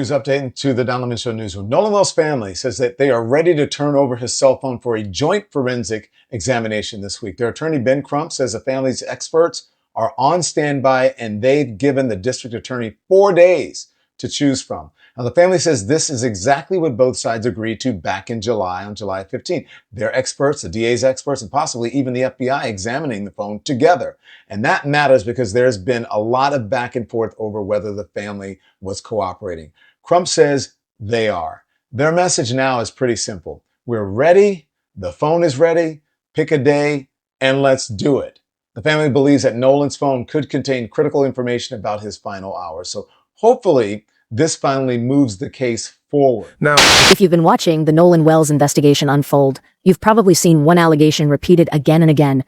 news update to the Don Lemon Show newsroom. Nolan Wells' family says that they are ready to turn over his cell phone for a joint forensic examination this week. Their attorney, Ben Crump, says the family's experts are on standby and they've given the district attorney 4 days to choose from. Now, the family says this is exactly what both sides agreed to back in July, on July 15th. Their experts, the DA's experts, and possibly even the FBI examining the phone together. And that matters because there's been a lot of back and forth over whether the family was cooperating. Crump says they are. Their message now is pretty simple. We're ready. The phone is ready. Pick a day and let's do it. The family believes that Nolan's phone could contain critical information about his final hours. So hopefully this finally moves the case forward. Now, if you've been watching the Nolan Wells investigation unfold, you've probably seen one allegation repeated again and again,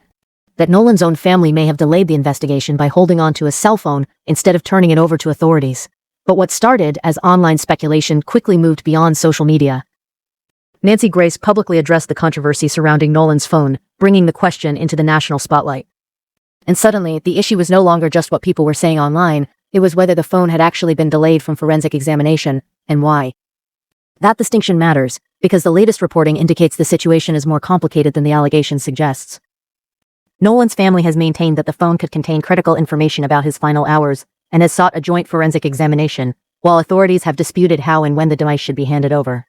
that Nolan's own family may have delayed the investigation by holding on to his cell phone instead of turning it over to authorities. But what started as online speculation quickly moved beyond social media. Nancy Grace publicly addressed the controversy surrounding Nolan's phone, bringing the question into the national spotlight. And suddenly, the issue was no longer just what people were saying online, it was whether the phone had actually been delayed from forensic examination, and why. That distinction matters, because the latest reporting indicates the situation is more complicated than the allegation suggests. Nolan's family has maintained that the phone could contain critical information about his final hours, and has sought a joint forensic examination, while authorities have disputed how and when the device should be handed over.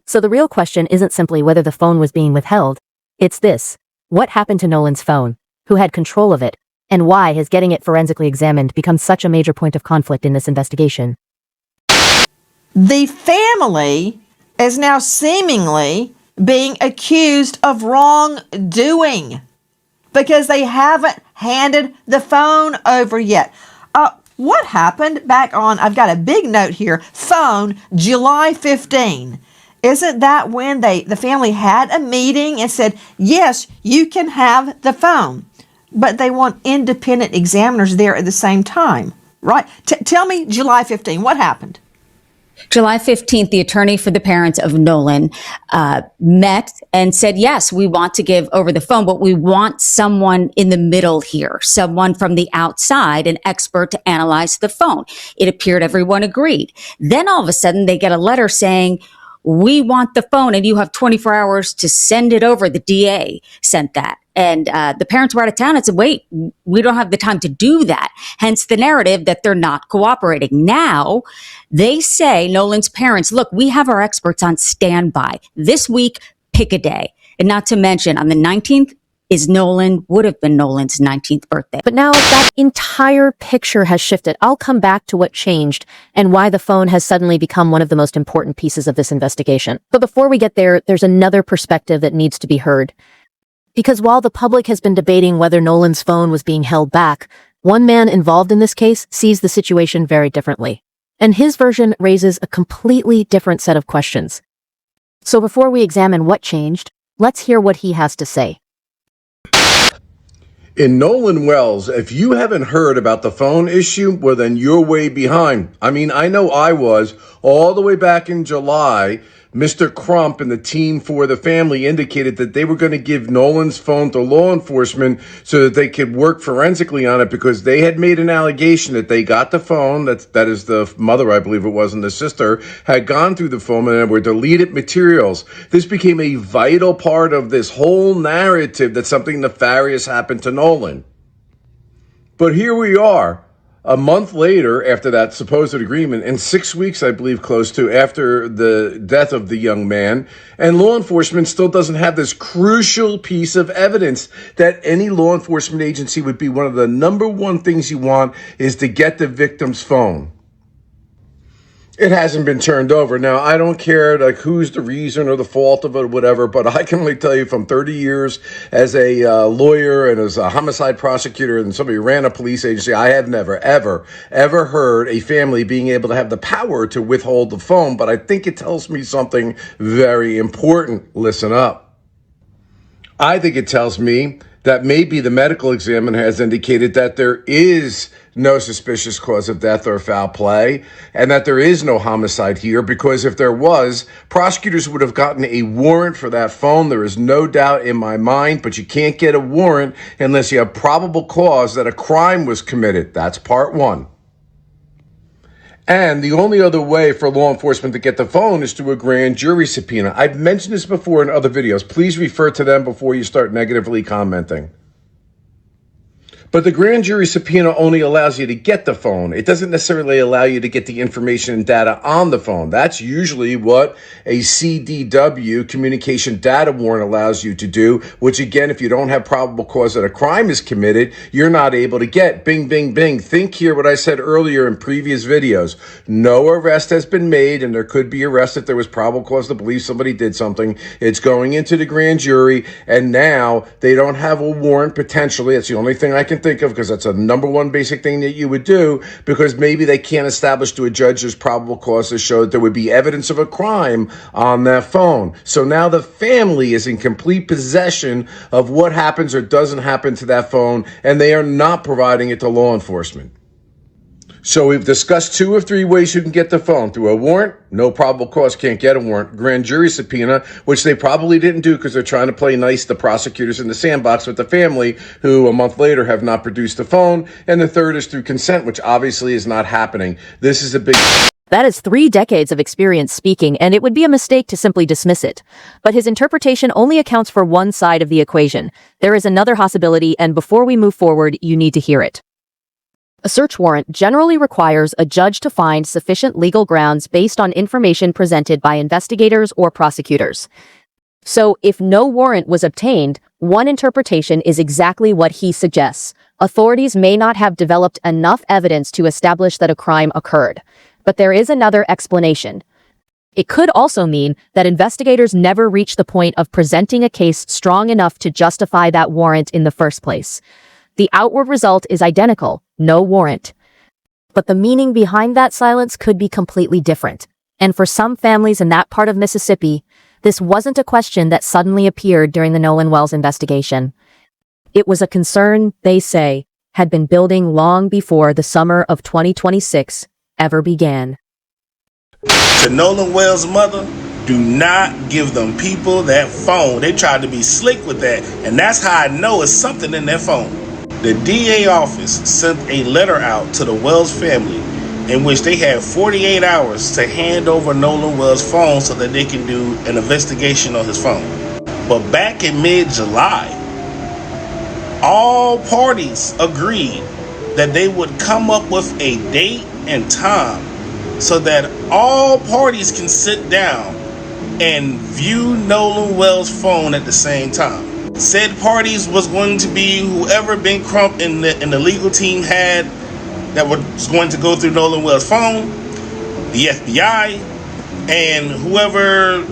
So the real question isn't simply whether the phone was being withheld, it's this: what happened to Nolan's phone? Who had control of it? And why has getting it forensically examined become such a major point of conflict in this investigation? The family is now seemingly being accused of wrongdoing because they haven't handed the phone over yet. What happened back on, I've got a big note here, phone July 15. Isn't that when the family had a meeting and said, yes, you can have the phone? But they want independent examiners there at the same time, right? Tell me, July 15, what happened? July 15th, the attorney for the parents of Nolan met and said, yes, we want to give over the phone, but we want someone in the middle here, someone from the outside, an expert to analyze the phone. It appeared everyone agreed. Then all of a sudden, they get a letter saying, we want the phone and you have 24 hours to send it over. The DA sent that. And the parents were out of town and said, wait, we don't have the time to do that. Hence the narrative that they're not cooperating. Now, they say, Nolan's parents, look, we have our experts on standby. This week, pick a day. And not to mention, on the 19th would have been Nolan's 19th birthday. But now that entire picture has shifted. I'll come back to what changed and why the phone has suddenly become one of the most important pieces of this investigation. But before we get there, there's another perspective that needs to be heard. Because while the public has been debating whether Nolan's phone was being held back, one man involved in this case sees the situation very differently. And his version raises a completely different set of questions. So before we examine what changed, let's hear what he has to say. in Nolan Wells, if you haven't heard about the phone issue, well, then you're way behind. I mean, I know I was all the way back in July. Mr. Crump and the team for the family indicated that they were going to give Nolan's phone to law enforcement so that they could work forensically on it, because they had made an allegation that they got the phone, that is the mother, I believe it was, and the sister had gone through the phone and were deleted materials. This became a vital part of this whole narrative that something nefarious happened to Nolan. But here we are, a month later after that supposed agreement, and 6 weeks, I believe, close to, after the death of the young man, and law enforcement still doesn't have this crucial piece of evidence that any law enforcement agency would be one of the number one things you want is to get the victim's phone. It hasn't been turned over. Now, I don't care like who's the reason or the fault of it or whatever, but I can only tell you from 30 years as a lawyer and as a homicide prosecutor and somebody who ran a police agency, I have never, ever heard a family being able to have the power to withhold the phone. But I think it tells me something very important. Listen up. I think it tells me that maybe the medical examiner has indicated that there is no suspicious cause of death or foul play, and that there is no homicide here, because if there was, prosecutors would have gotten a warrant for that phone. There is no doubt in my mind, but you can't get a warrant unless you have probable cause that a crime was committed. That's part one. And the only other way for law enforcement to get the phone is through a grand jury subpoena. I've mentioned this before in other videos. Please refer to them before you start negatively commenting. But the grand jury subpoena only allows you to get the phone. It doesn't necessarily allow you to get the information and data on the phone. That's usually what a CDW, communication data warrant, allows you to do, which again, if you don't have probable cause that a crime is committed, you're not able to get. Bing, bing, bing. Think here what I said earlier in previous videos. No arrest has been made, and there could be arrest if there was probable cause to believe somebody did something. It's going into the grand jury, and now they don't have a warrant potentially. That's the only thing I can think of, because that's a number one basic thing that you would do, because maybe they can't establish to a judge there's probable cause to show that there would be evidence of a crime on that phone. So now the family is in complete possession of what happens or doesn't happen to that phone, and they are not providing it to law enforcement. So we've discussed 2 of 3 ways you can get the phone. Through a warrant, no probable cause, can't get a warrant. Grand jury subpoena, which they probably didn't do because they're trying to play nice, the prosecutors in the sandbox with the family, who a month later have not produced the phone. And the third is through consent, which obviously is not happening. This is a big... That is 3 decades of experience speaking, and it would be a mistake to simply dismiss it. But his interpretation only accounts for one side of the equation. There is another possibility, and before we move forward, you need to hear it. A search warrant generally requires a judge to find sufficient legal grounds based on information presented by investigators or prosecutors. So, if no warrant was obtained, one interpretation is exactly what he suggests. Authorities may not have developed enough evidence to establish that a crime occurred. But there is another explanation. It could also mean that investigators never reached the point of presenting a case strong enough to justify that warrant in the first place. The outward result is identical, no warrant. But the meaning behind that silence could be completely different. And for some families in that part of Mississippi, this wasn't a question that suddenly appeared during the Nolan Wells investigation. It was a concern, they say, had been building long before the summer of 2026 ever began. To Nolan Wells' mother, do not give them people that phone. They tried to be slick with that, and that's how I know it's something in that phone. The DA office sent a letter out to the Wells family in which they had 48 hours to hand over Nolan Wells' phone so that they can do an investigation on his phone. But back in mid-July, all parties agreed that they would come up with a date and time so that all parties can sit down and view Nolan Wells' phone at the same time. Said parties was going to be whoever Ben Crump and the legal team had that was going to go through Nolan Wells' phone, the FBI, and whoever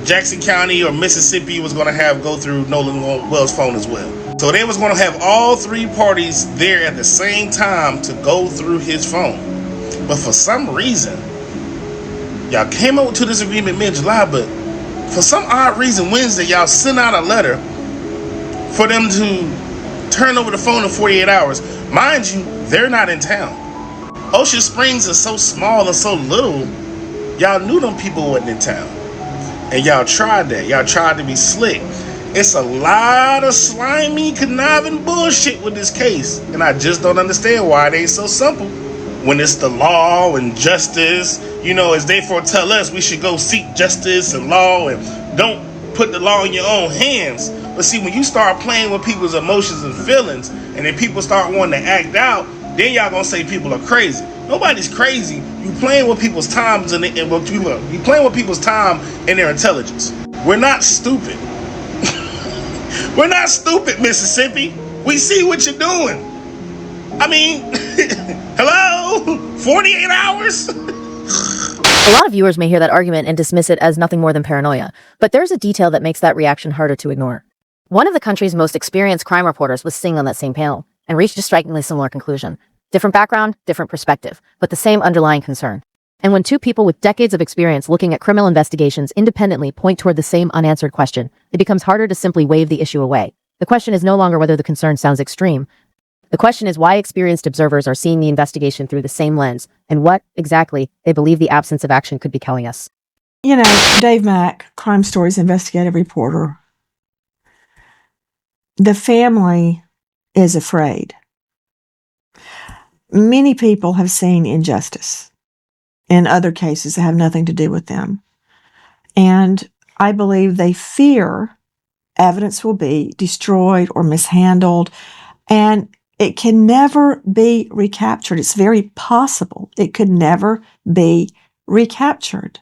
Jackson County or Mississippi was going to have go through Nolan Wells' phone as well. So they was going to have all 3 parties there at the same time to go through his phone. But for some reason, y'all came up to this agreement mid-July, but for some odd reason, Wednesday, y'all sent out a letter for them to turn over the phone in 48 hours. Mind you, they're not in town. Ocean Springs is so small and so little, y'all knew them people wasn't in town. And y'all tried that. Y'all tried to be slick. It's a lot of slimy, conniving bullshit with this case. And I just don't understand why it ain't so simple. When it's the law and justice, you know, as they foretell us, we should go seek justice and law and don't put the law in your own hands. But see, when you start playing with people's emotions and feelings, and then people start wanting to act out, then y'all gonna say people are crazy. Nobody's crazy. You playing with people's times and you playing with people's time and their intelligence. We're not stupid. We're not stupid, Mississippi. We see what you're doing. I mean, hello? 48 hours? A lot of viewers may hear that argument and dismiss it as nothing more than paranoia, but there's a detail that makes that reaction harder to ignore. One of the country's most experienced crime reporters was sitting on that same panel and reached a strikingly similar conclusion. Different background, different perspective, but the same underlying concern. And when 2 people with decades of experience looking at criminal investigations independently point toward the same unanswered question, it becomes harder to simply wave the issue away. The question is no longer whether the concern sounds extreme. The question is why experienced observers are seeing the investigation through the same lens, and what, exactly, they believe the absence of action could be telling us. You know, Dave Mack, Crime Stories investigative reporter, the family is afraid. Many people have seen injustice. in other cases that have nothing to do with them. And I believe they fear evidence will be destroyed or mishandled, and it can never be recaptured. It's very possible it could never be recaptured.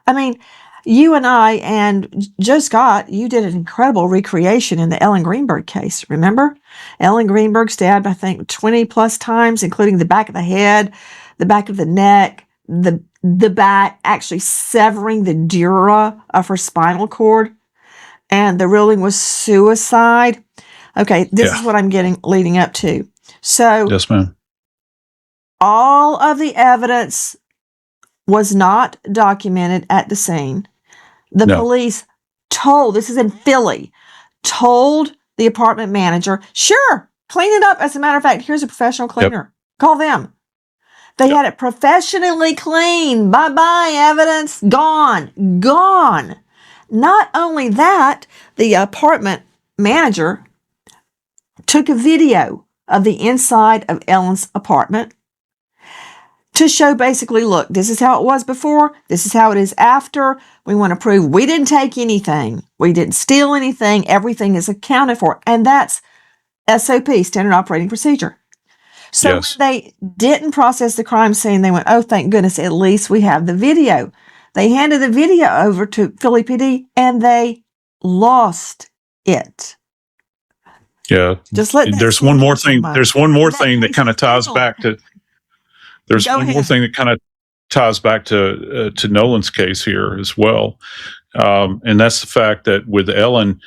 I mean, you and I and Joe Scott, you did an incredible recreation in the Ellen Greenberg case. Remember? Ellen Greenberg stabbed, I think, 20 plus times, including the back of the head, the back of the neck, the back, actually severing the dura of her spinal cord. And the ruling was suicide. Okay, this is what I'm leading up to. So, yes, ma'am. All of the evidence was not documented at the scene. The police this is in Philly, told the apartment manager, sure, clean it up. As a matter of fact, here's a professional cleaner. Call them. They had it professionally cleaned. Bye-bye, evidence. Gone. Gone. Not only that, the apartment manager took a video of the inside of Ellen's apartment to show basically, look, this is how it was before. This is how it is after. We want to prove we didn't take anything. We didn't steal anything. Everything is accounted for. And that's SOP, Standard Operating Procedure. So when they didn't process the crime scene, they went, oh, thank goodness, at least we have the video. They handed the video over to Philly PD and they lost it. Yeah. Just let there's one more thing. There's one more thing that kind of ties back to. There's one more thing that kind of ties back to Nolan's case here as well, and that's the fact that with Ellen,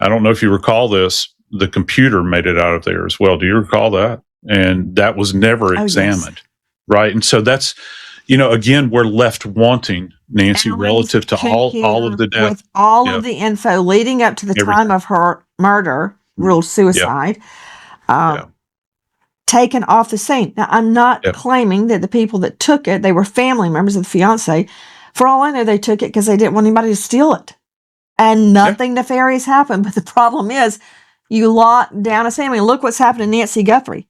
I don't know if you recall this, the computer made it out of there as well. Do you recall that? And that was never examined, right? And so that's, again, we're left wanting, Nancy, Ellen's relative to all of the death, with all of the info leading up to the time of her murder, ruled suicide. Taken off the scene. Now, I'm not claiming that the people that took it, they were family members of the fiance. For all I know, they took it because they didn't want anybody to steal it. And nothing nefarious happened. But the problem is, you lock down a scene. I mean, look what's happened to Nancy Guthrie.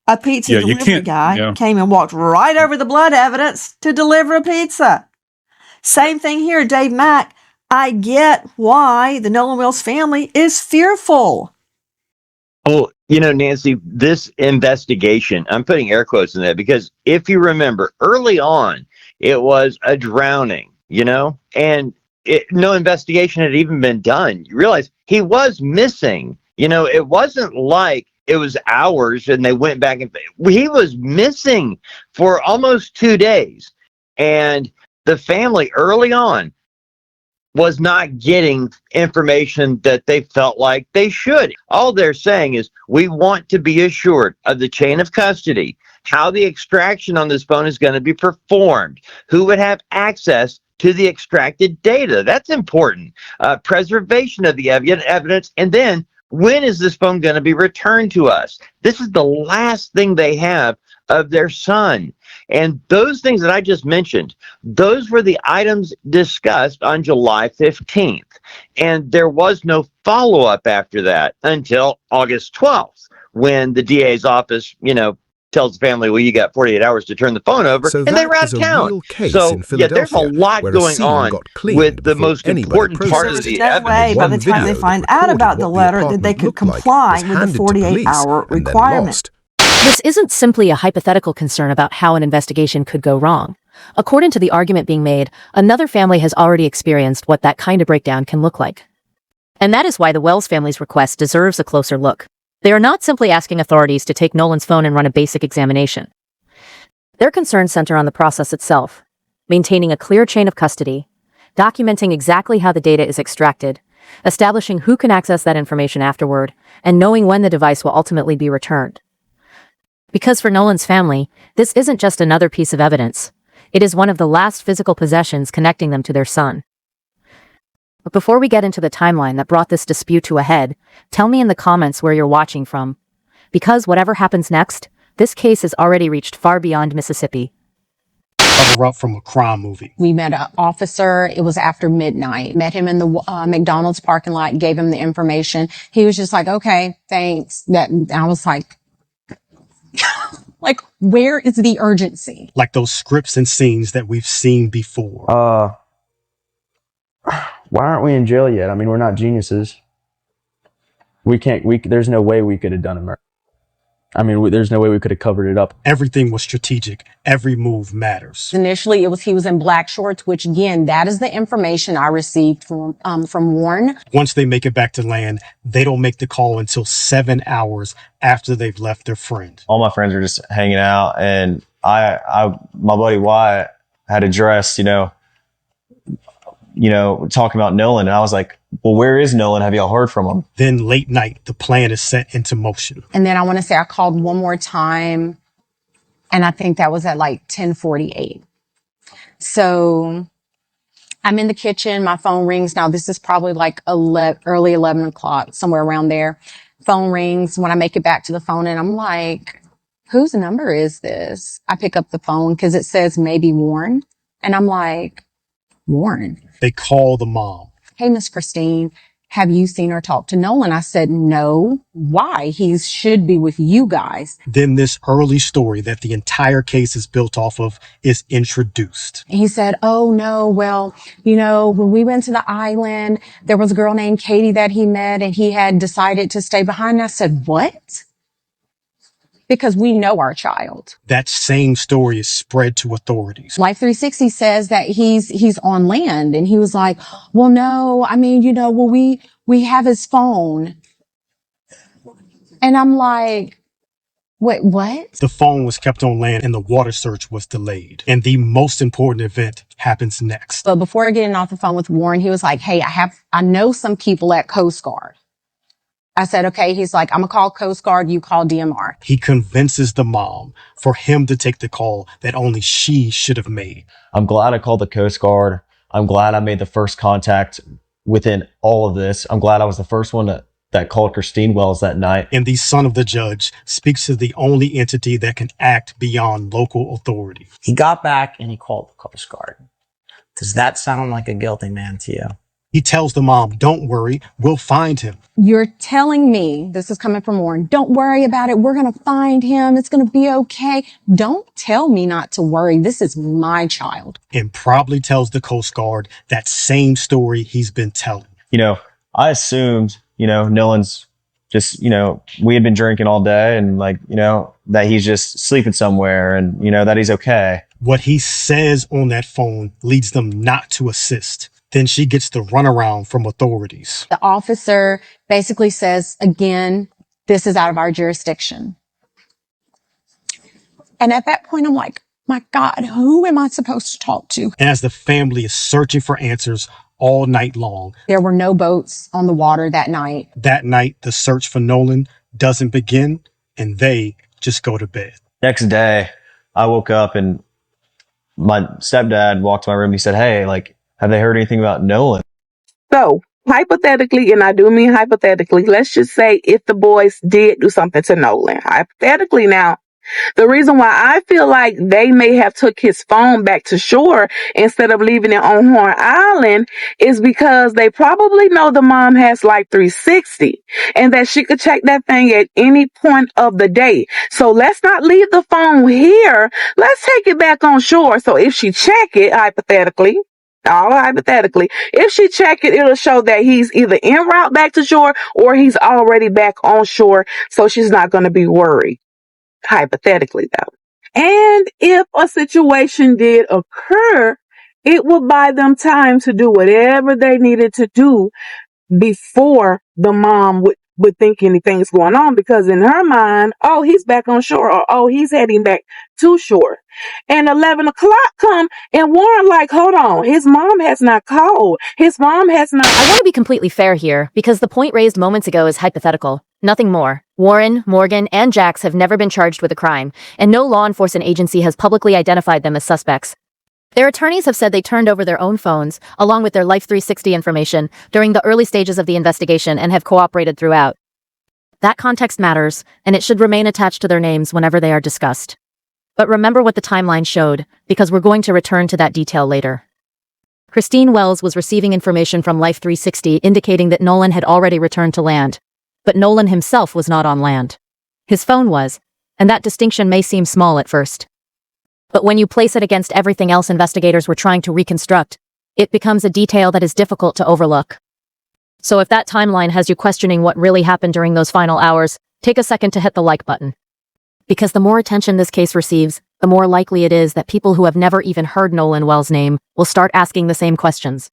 A pizza delivery guy came and walked right over the blood evidence to deliver a pizza. Same thing here, Dave Mack. I get why the Nolan Wells family is fearful. Well, Nancy, this investigation, I'm putting air quotes in that because if you remember early on, it was a drowning, and no investigation had even been done. You realize he was missing. It wasn't like it was hours and they went back and he was missing for almost 2 days. And the family early on was not getting information that they felt like they should. All they're saying is, we want to be assured of the chain of custody, how the extraction on this phone is going to be performed, who would have access to the extracted data. That's important. Preservation of the evidence. And then, when is this phone going to be returned to us? This is the last thing they have of their son. And those things that I just mentioned, those were the items discussed on July 15th. And there was no follow-up after that until August 12th, when the DA's office, tells the family, well, you got 48 hours to turn the phone over, and they were out of town. So, there's a lot going on with the most important part of the evidence. No way, by the time they find out about the letter, that they could comply with the 48-hour requirement. This isn't simply a hypothetical concern about how an investigation could go wrong. According to the argument being made, another family has already experienced what that kind of breakdown can look like. And that is why the Wells family's request deserves a closer look. They are not simply asking authorities to take Nolan's phone and run a basic examination. Their concerns center on the process itself, maintaining a clear chain of custody, documenting exactly how the data is extracted, establishing who can access that information afterward, and knowing when the device will ultimately be returned. Because for Nolan's family, this isn't just another piece of evidence. It is one of the last physical possessions connecting them to their son. But before we get into the timeline that brought this dispute to a head, tell me in the comments where you're watching from. Because whatever happens next, this case has already reached far beyond Mississippi. Cover up from a crime movie. We met an officer. It was after midnight. Met him in the McDonald's parking lot, gave him the information. He was just like, okay, thanks. I was like, Like, where is the urgency? Like those scripts and scenes that we've seen before. Why aren't we in jail yet? I mean, we're not geniuses. There's no way we could have done a murder. I mean, there's no way we could have covered it up. Everything was strategic. Every move matters. Initially, he was in black shorts, which again, that is the information I received from Warren. Once they make it back to land, they don't make the call until 7 hours after they've left their friend. All my friends are just hanging out, and my buddy Wyatt had addressed, talking about Nolan, and I was like, well, where is Nolan? Have y'all heard from him? Then late night, the plan is set into motion. And then I want to say I called one more time, and I think that was at like 10:48. So I'm in the kitchen. My phone rings. Now, this is probably like early 11 o'clock, somewhere around there. Phone rings when I make it back to the phone, and I'm like, whose number is this? I pick up the phone because it says maybe Warren. And I'm like, Warren? They call the mom. Hey, Miss Christine, have you seen or talked to Nolan? I said, no. Why? He should be with you guys. Then this early story that the entire case is built off of is introduced. He said, oh, no, well, when we went to the island, there was a girl named Katie that he met, and he had decided to stay behind. And I said, what? Because we know our child. That same story is spread to authorities. Life 360 says that he's on land, and he was like, well, no, I mean, we have his phone. And I'm like, wait, what? The phone was kept on land and the water search was delayed. And the most important event happens next. But before getting off the phone with Warren, he was like, hey, I know some people at Coast Guard. I said, okay. He's like, I'm going to call Coast Guard. You call DMR. He convinces the mom for him to take the call that only she should have made. I'm glad I called the Coast Guard. I'm glad I made the first contact within all of this. I'm glad I was the first one that called Christine Wells that night. And the son of the judge speaks to the only entity that can act beyond local authority. He got back and he called the Coast Guard. Does that sound like a guilty man to you? He tells the mom, don't worry, we'll find him. You're telling me, this is coming from Warren, don't worry about it. We're going to find him. It's going to be okay. Don't tell me not to worry. This is my child. And probably tells the Coast Guard that same story he's been telling. I assumed, Nolan's just, we had been drinking all day and that he's just sleeping somewhere and, that he's okay. What he says on that phone leads them not to assist. Then she gets the runaround from authorities. The officer basically says, again, this is out of our jurisdiction. And at that point, I'm like, my God, who am I supposed to talk to? And as the family is searching for answers all night long. There were no boats on the water that night. That night, the search for Nolan doesn't begin, and they just go to bed. Next day, I woke up and my stepdad walked to my room. He said, hey, have they heard anything about Nolan? So, hypothetically, and I do mean hypothetically, let's just say if the boys did do something to Nolan. Hypothetically now, the reason why I feel like they may have took his phone back to shore instead of leaving it on Horn Island is because they probably know the mom has Life 360 and that she could check that thing at any point of the day. So let's not leave the phone here. Let's take it back on shore. So if she check it, hypothetically, if she check it, it'll show that he's either en route back to shore or he's already back on shore. So she's not going to be worried. Hypothetically, though. And if a situation did occur, it would buy them time to do whatever they needed to do before the mom would think anything's going on, because in her mind, oh, he's back on shore, or oh, he's heading back to shore. And 11 o'clock come and Warren like, hold on, his mom has not called. His mom has not. I want to be completely fair here because the point raised moments ago is hypothetical. Nothing more. Warren, Morgan, and Jax have never been charged with a crime, and no law enforcement agency has publicly identified them as suspects. Their attorneys have said they turned over their own phones, along with their Life 360 information, during the early stages of the investigation and have cooperated throughout. That context matters, and it should remain attached to their names whenever they are discussed. But remember what the timeline showed, because we're going to return to that detail later. Christine Wells was receiving information from Life 360 indicating that Nolan had already returned to land. But Nolan himself was not on land. His phone was, and that distinction may seem small at first. But when you place it against everything else investigators were trying to reconstruct, it becomes a detail that is difficult to overlook. So if that timeline has you questioning what really happened during those final hours, take a second to hit the like button. Because the more attention this case receives, the more likely it is that people who have never even heard Nolan Wells' name will start asking the same questions.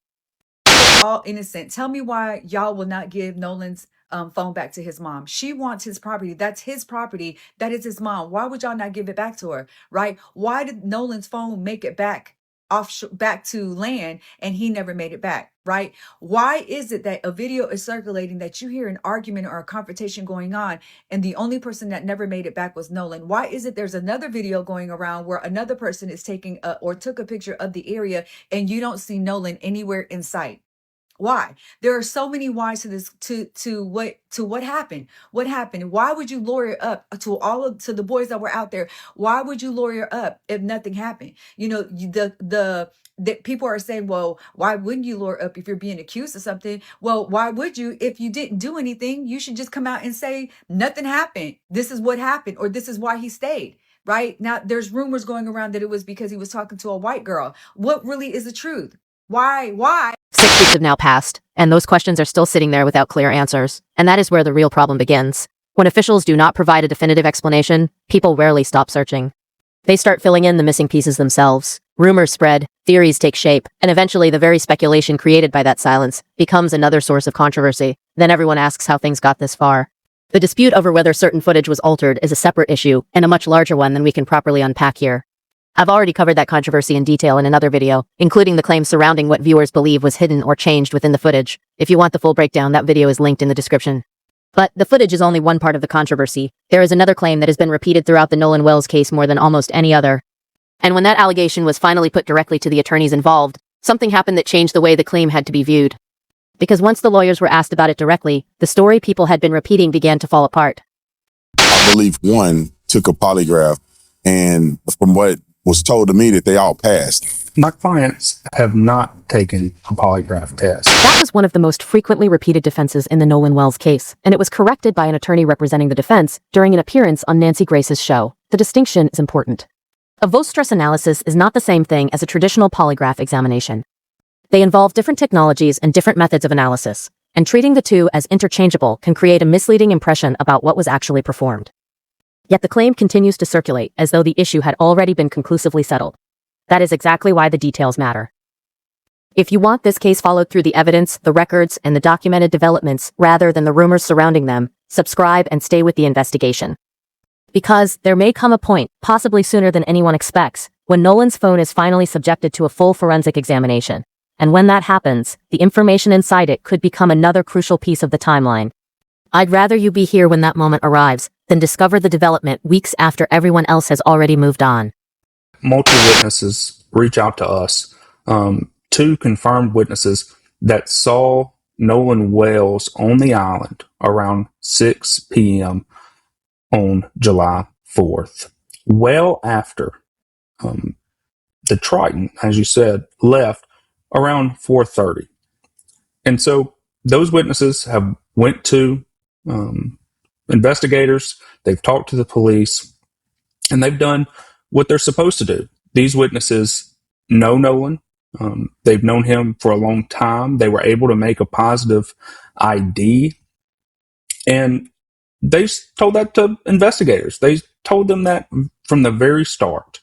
All innocent. Tell me why y'all will not give Nolan's phone back to his mom. She wants his property. That's his property. That is his mom. Why would y'all not give it back to her? Right? Why did Nolan's phone make it back back to land and he never made it back? Right? Why is it that a video is circulating that you hear an argument or a confrontation going on and the only person that never made it back was Nolan? Why is it there's another video going around where another person is taking or took a picture of the area and you don't see Nolan anywhere in sight? Why? There are so many whys to this, to what happened. What happened? Why would you lawyer up to the boys that were out there? Why would you lawyer up if nothing happened? You know, the people are saying, well, why wouldn't you lawyer up if you're being accused of something? Well, why would you? If you didn't do anything, you should just come out and say nothing happened. This is what happened, or this is why he stayed. Right now, there's rumors going around that it was because he was talking to a white girl. What really is the truth? Why? 6 weeks have now passed, and those questions are still sitting there without clear answers. And that is where the real problem begins. When officials do not provide a definitive explanation, people rarely stop searching. They start filling in the missing pieces themselves. Rumors spread, theories take shape, and eventually the very speculation created by that silence becomes another source of controversy. Then everyone asks how things got this far. The dispute over whether certain footage was altered is a separate issue, and a much larger one than we can properly unpack here. I've already covered that controversy in detail in another video, including the claims surrounding what viewers believe was hidden or changed within the footage. If you want the full breakdown, that video is linked in the description. But the footage is only one part of the controversy. There is another claim that has been repeated throughout the Nolan Wells case more than almost any other. And when that allegation was finally put directly to the attorneys involved, something happened that changed the way the claim had to be viewed. Because once the lawyers were asked about it directly, the story people had been repeating began to fall apart. I believe one took a polygraph, and from what was told to me that they all passed. My clients have not taken a polygraph test. That was one of the most frequently repeated defenses in the Nolan Wells case, and it was corrected by an attorney representing the defense during an appearance on Nancy Grace's show. The distinction is important. A voice stress analysis is not the same thing as a traditional polygraph examination. They involve different technologies and different methods of analysis, and treating the two as interchangeable can create a misleading impression about what was actually performed. Yet the claim continues to circulate as though the issue had already been conclusively settled. That is exactly why the details matter. If you want this case followed through the evidence, the records, and the documented developments rather than the rumors surrounding them, subscribe and stay with the investigation. Because there may come a point, possibly sooner than anyone expects, when Nolan's phone is finally subjected to a full forensic examination. And when that happens, the information inside it could become another crucial piece of the timeline. I'd rather you be here when that moment arrives than discover the development weeks after everyone else has already moved on. Multiple witnesses reach out to us. 2 confirmed witnesses that saw Nolan Wells on the island around 6 p.m. on July 4th. Well after the Triton, as you said, left around 4:30. And so those witnesses have went to investigators, they've talked to the police, and they've done what they're supposed to do. These witnesses know Nolan. They've known him for a long time. They were able to make a positive ID. And they told that to investigators. They told them that from the very start.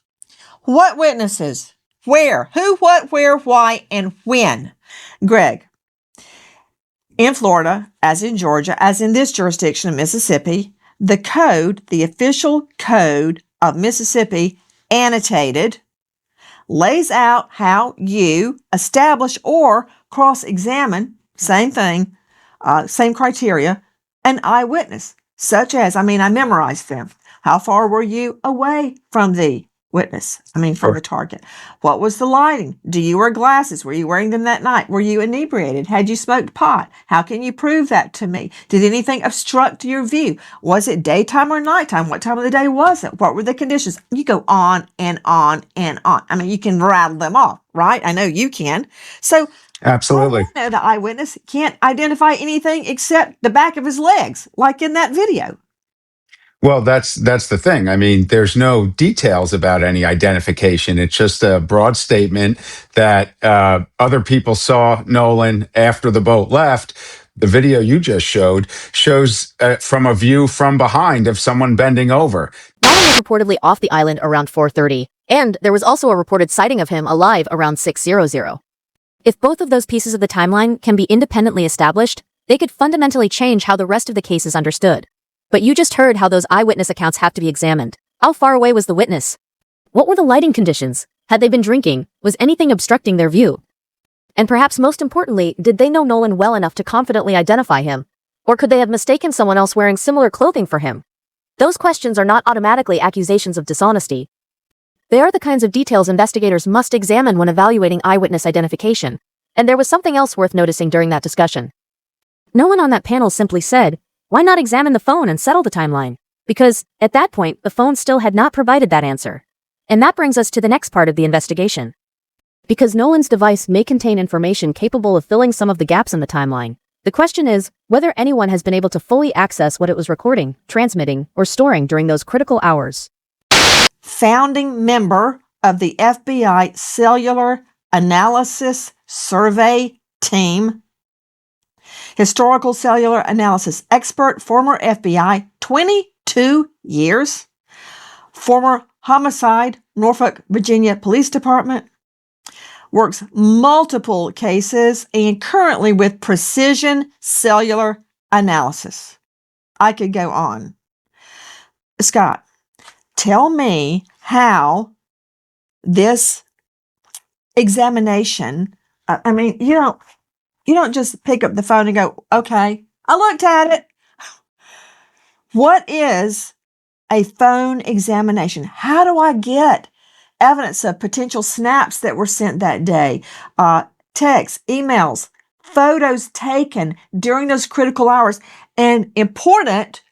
What witnesses? Where? Who, what, where, why, and when? Greg, in Florida, as in Georgia, as in this jurisdiction of Mississippi, the code, the official code of Mississippi, annotated, lays out how you establish or cross-examine, same thing, same criteria, an eyewitness, such as, I memorized them. How far were you away from the witness? From the target. What was the lighting? Do you wear glasses? Were you wearing them that night? Were you inebriated? Had you smoked pot? How can you prove that to me? Did anything obstruct your view? Was it daytime or nighttime? What time of the day was it? What were the conditions? You go on and on and on. You can rattle them off, right? I know you can. So absolutely. I know the eyewitness can't identify anything except the back of his legs, like in that video. Well, that's the thing. I mean, there's no details about any identification. It's just a broad statement that other people saw Nolan after the boat left. The video you just showed shows from a view from behind of someone bending over. Nolan was reportedly off the island around 4:30, and there was also a reported sighting of him alive around 6:00. If both of those pieces of the timeline can be independently established, they could fundamentally change how the rest of the case is understood. But you just heard how those eyewitness accounts have to be examined. How far away was the witness? What were the lighting conditions? Had they been drinking? Was anything obstructing their view? And perhaps most importantly, did they know Nolan well enough to confidently identify him? Or could they have mistaken someone else wearing similar clothing for him? Those questions are not automatically accusations of dishonesty. They are the kinds of details investigators must examine when evaluating eyewitness identification. And there was something else worth noticing during that discussion. No one on that panel simply said, "Why not examine the phone and settle the timeline?" Because, at that point, the phone still had not provided that answer. And that brings us to the next part of the investigation. Because Nolan's device may contain information capable of filling some of the gaps in the timeline, the question is whether anyone has been able to fully access what it was recording, transmitting, or storing during those critical hours. Founding member of the FBI Cellular Analysis Survey Team, historical cellular analysis expert, former FBI, 22 years, former homicide, Norfolk, Virginia Police Department, works multiple cases, and currently with Precision Cellular Analysis. I could go on. Scott, tell me how this examination, I mean, you don't just pick up the phone and go, okay, I looked at it. What is a phone examination? How do I get evidence of potential snaps that were sent that day, texts, emails, photos taken during those critical hours? And important,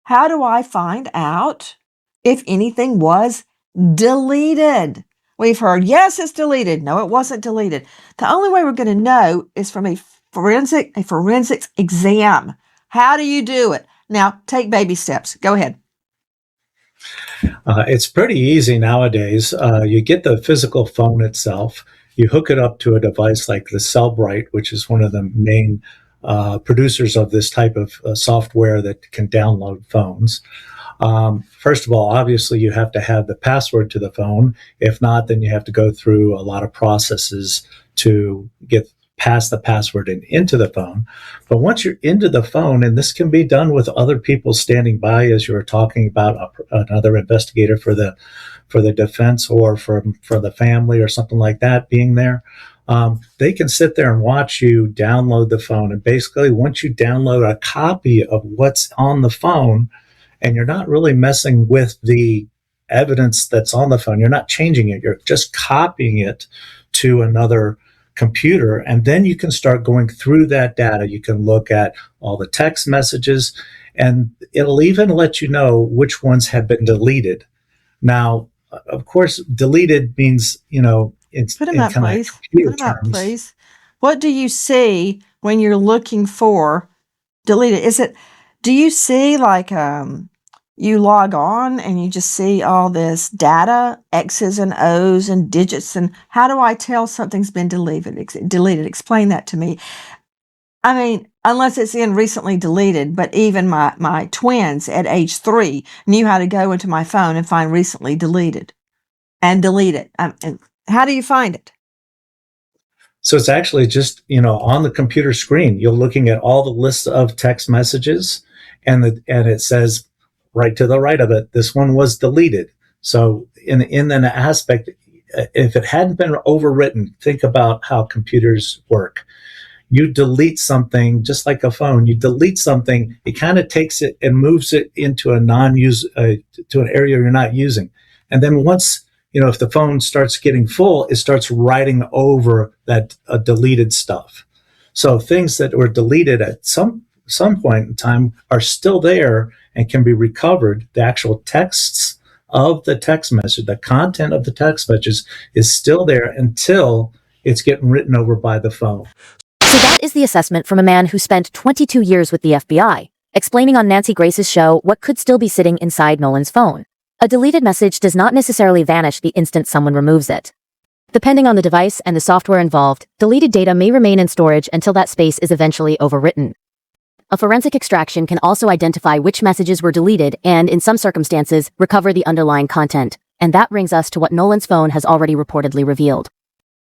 how do I find out if anything was deleted? We've heard, yes, it's deleted. No, it wasn't deleted. The only way we're going to know is from a forensics exam. How do you do it? Now, take baby steps. Go ahead. It's pretty easy nowadays. You get the physical phone itself. You hook it up to a device like the Cellbrite, which is one of the main producers of this type of software that can download phones. First of all, obviously, you have to have the password to the phone. If not, then you have to go through a lot of processes to get past the password and into the phone. But once you're into the phone, and this can be done with other people standing by, as you were talking about, another investigator for the defense or for the family or something like that being there, they can sit there and watch you download the phone. And basically, once you download a copy of what's on the phone, and you're not really messing with the evidence that's on the phone, you're not changing it, you're just copying it to another computer, and then you can start going through that data. You can look at all the text messages, and it'll even let you know which ones have been deleted. Now, of course, deleted means, it's Put them up, please. Put them up, please. What do you see when you're looking for deleted? Do you see like you log on and you just see all this data, X's and O's and digits, and how do I tell something's been deleted? Explain that to me. I mean, unless it's in recently deleted, but even my twins at age 3 knew how to go into my phone and find recently deleted and delete it. And how do you find it? So it's actually just, on the computer screen, you're looking at all the lists of text messages, and it says right to the right of it, this one was deleted. So in an aspect, if it hadn't been overwritten, think about how computers work. You delete something just like a phone. You delete something, it kind of takes it and moves it into a to an area you're not using. And then once, if the phone starts getting full, it starts writing over that deleted stuff. So things that were deleted at some point in time are still there and can be recovered. The actual texts of the text message, the content of the text messages is still there until it's getting written over by the phone. So that is the assessment from a man who spent 22 years with the FBI. explaining on Nancy Grace's show what could still be sitting inside Nolan's phone. A deleted message does not necessarily vanish the instant someone removes it. Depending on the device and the software involved, deleted data may remain in storage until that space is eventually overwritten. A forensic extraction can also identify which messages were deleted and, in some circumstances, recover the underlying content. And that brings us to what Nolan's phone has already reportedly revealed.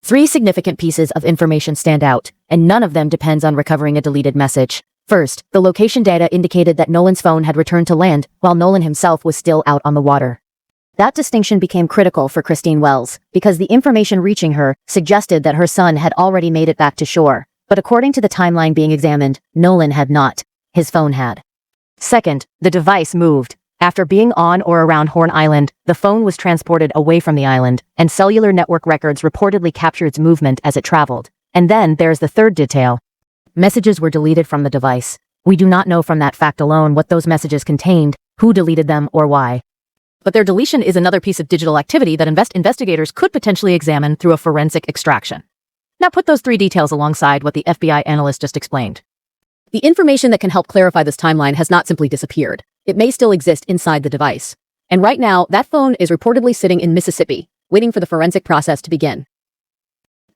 3 significant pieces of information stand out, and none of them depends on recovering a deleted message. First, the location data indicated that Nolan's phone had returned to land while Nolan himself was still out on the water. That distinction became critical for Christine Wells, because the information reaching her suggested that her son had already made it back to shore. But according to the timeline being examined, Nolan had not. His phone had. Second, the device moved. After being on or around Horn Island, the phone was transported away from the island, and cellular network records reportedly captured its movement as it traveled. And then there's the third detail. Messages were deleted from the device. We do not know from that fact alone what those messages contained, who deleted them, or why. But their deletion is another piece of digital activity that investigators could potentially examine through a forensic extraction. Now put those 3 details alongside what the FBI analyst just explained. The information that can help clarify this timeline has not simply disappeared. It may still exist inside the device. And right now, that phone is reportedly sitting in Mississippi, waiting for the forensic process to begin.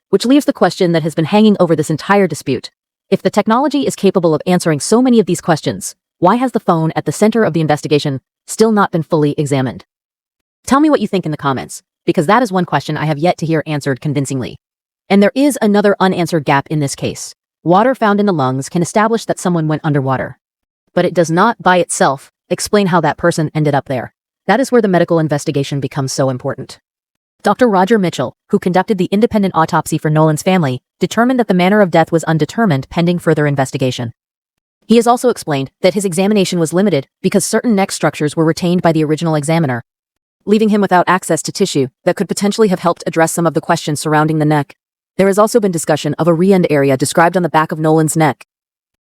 Which leaves the question that has been hanging over this entire dispute. If the technology is capable of answering so many of these questions, why has the phone at the center of the investigation still not been fully examined? Tell me what you think in the comments, because that is one question I have yet to hear answered convincingly. And there is another unanswered gap in this case. Water found in the lungs can establish that someone went underwater. But it does not, by itself, explain how that person ended up there. That is where the medical investigation becomes so important. Dr. Roger Mitchell, who conducted the independent autopsy for Nolan's family, determined that the manner of death was undetermined pending further investigation. He has also explained that his examination was limited because certain neck structures were retained by the original examiner, leaving him without access to tissue that could potentially have helped address some of the questions surrounding the neck. There has also been discussion of a re-end area described on the back of Nolan's neck.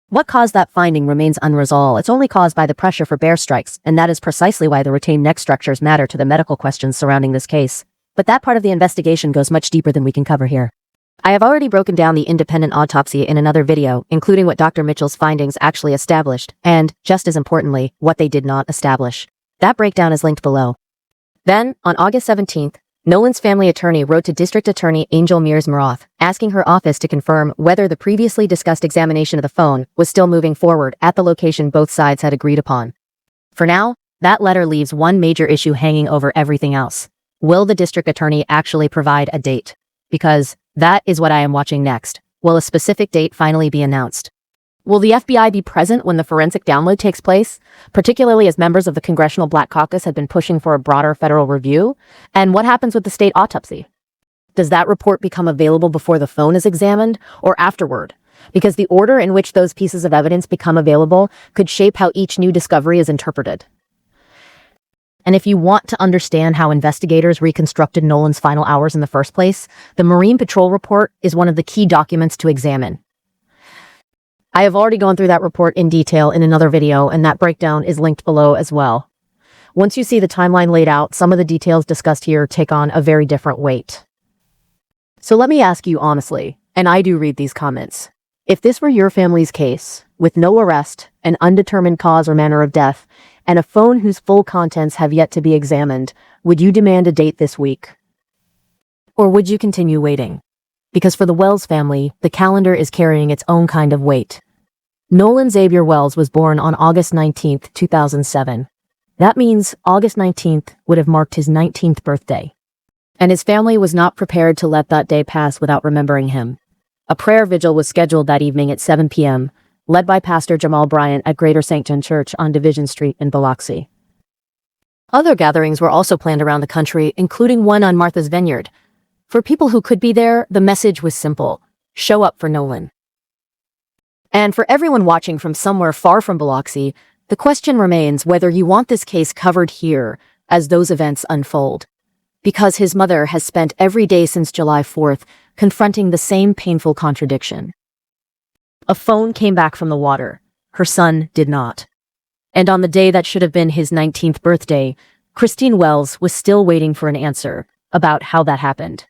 What caused that finding remains unresolved. It's only caused by the pressure for bear strikes, and that is precisely why the retained neck structures matter to the medical questions surrounding this case. But that part of the investigation goes much deeper than we can cover here. I have already broken down the independent autopsy in another video, including what Dr. Mitchell's findings actually established, and, just as importantly, what they did not establish. That breakdown is linked below. Then, on August 17th, Nolan's family attorney wrote to District Attorney Angel Mears-Maroth, asking her office to confirm whether the previously discussed examination of the phone was still moving forward at the location both sides had agreed upon. For now, that letter leaves one major issue hanging over everything else. Will the district attorney actually provide a date? Because that is what I am watching next. Will a specific date finally be announced? Will the FBI be present when the forensic download takes place, particularly as members of the Congressional Black Caucus have been pushing for a broader federal review? And what happens with the state autopsy? Does that report become available before the phone is examined or afterward? Because the order in which those pieces of evidence become available could shape how each new discovery is interpreted. And if you want to understand how investigators reconstructed Nolan's final hours in the first place, the Marine Patrol report is one of the key documents to examine. I have already gone through that report in detail in another video, and that breakdown is linked below as well. Once you see the timeline laid out, some of the details discussed here take on a very different weight. So let me ask you honestly, and I do read these comments. If this were your family's case, with no arrest, an undetermined cause or manner of death, and a phone whose full contents have yet to be examined, would you demand a date this week? Or would you continue waiting? Because for the Wells family, the calendar is carrying its own kind of weight. Nolan Xavier Wells was born on August 19th, 2007. That means August 19th would have marked his 19th birthday. And his family was not prepared to let that day pass without remembering him. A prayer vigil was scheduled that evening at 7 p.m., led by Pastor Jamal Bryant at Greater St. John Church on Division Street in Biloxi. Other gatherings were also planned around the country, including one on Martha's Vineyard. For people who could be there, the message was simple: show up for Nolan. And for everyone watching from somewhere far from Biloxi, the question remains whether you want this case covered here as those events unfold. Because his mother has spent every day since July 4th confronting the same painful contradiction. A phone came back from the water. Her son did not. And on the day that should have been his 19th birthday, Christine Wells was still waiting for an answer about how that happened.